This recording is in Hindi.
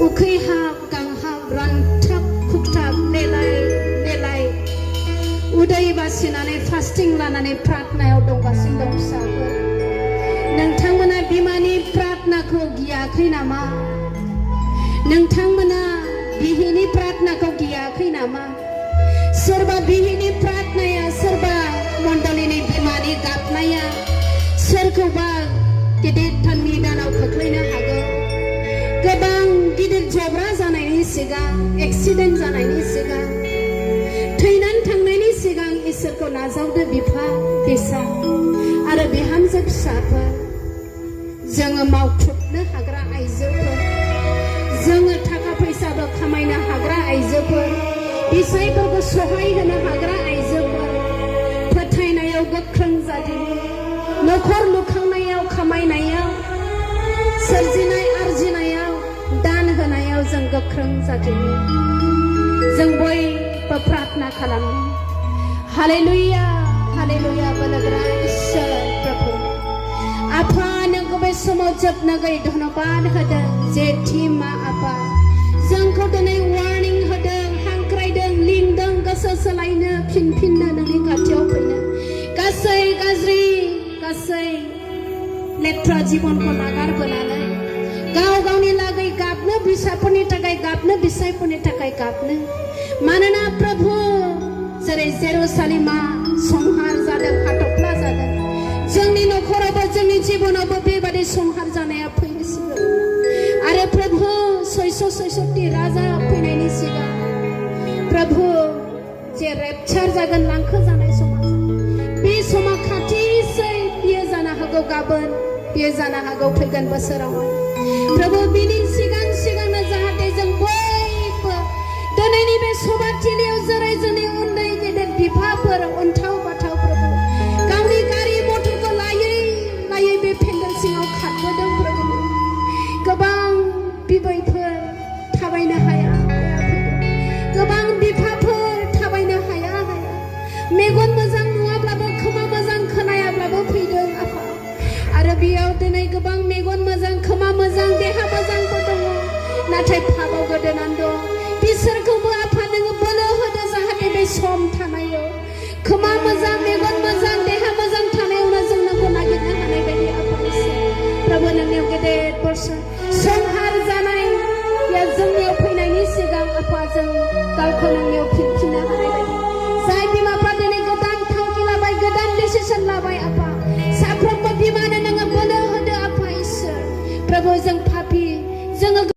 उखैहाब गांहाब रानथाब खुगथाब लेलाय लेलाय उदै बासिनानै फास्टिं लानानै प्रार्थनायाव दंगासिनो दं फिसाफोर नोंथांमोना बिमानि प्रार्थनाखौ गियाखै नामा नोंथांमोना बिहिनि प्रार्थनाखौ गियाखै नामा सोरबा बिहिनि प्रार्थनाया सोरबा मण्डलिनि बिमानि गाबनाया सोरखौबा गिदिरथार निदानाव खोख्लैनो हागौ गोबां गिदिर जब्रा जानायनि सिगां एक्सिडेन्ट जानायनि सिगां थैनानै थांनायनि सिगां इसोरखौ नाजावदो बिफा बिसा आरो बिहामजो फिसाफोर जोङो मावख्रुबनो हाग्रा आइजोफोर जोङो थाखा फैसाबो खामायनो हाग्रा आइजोफोर बिसायफोरखौ सहाय होनो हाग्रा आइजोफोर फोथायनायाव गोख्रों जादों न'खर लुखांनायाव खामायनायाव सोरजिनाय आरजिनायाव दान होनायाव जों गोख्रों जादों जों बयबो प्रार्थना खालामो हालेलुया हालेलुया बोलोगोरा इसोर प्रभु आफा नोंखौ बे समाव जोबनो गैयै धन्यबाद होदों जेथि मा आफा जोंखौ दिनै वार्निं होदों हांख्रायदों लिंदों गोसो सोलायनो फिनफिननो नोंनि खाथियाव फैनो गासै गाज्रि गासै लेथ्रा जीवनखौ नागारबोनानै गाव गावनि लागै गाबनो बिसाफोरनि थाखाय गाबनो बिसायफोरनि थाखाय गाबनो मानोना प्रभु जेरै जेरुसालेमा संहार जादों हाथफ्ला जादों जोंनि न'खरावबो जोंनि जीवनावबो बेबादि संहार जानाया फैनोसिगौ आरो प्रभु 666 राजा फैनायनि सिगां प्रभु जे रेपचार जागोन लांखो जानाय समा बे समा खाथिसै बियो जानो हागौ गाबोन बियो जानो हागौ फैगोन बोसोरावहाय प्रभु बिनि सिगां सिगांनो जाहाथे जों बयबो दिनैनि बे सभाथिलियाव जेरै जोंनि उन्दै गेदेर बिफाफोर अन्थाव बाथाव प्रभु गावनि गारि मथरखौ लायै लायै बे पेन्डेल सिङाव खारबोदों प्रभु गोबां बिबैफोर थाबायनो हाया गोबां बिफाफोर थाबायनो हाया मेगन मोजां नुवाब्लाबो खोमा मोजां खोनायाब्लाबो फैदों आफा आरो बेयाव दिनै गोबां मेगन मोजां खोमा मोजां देहा मोजांबो दङ नाथाय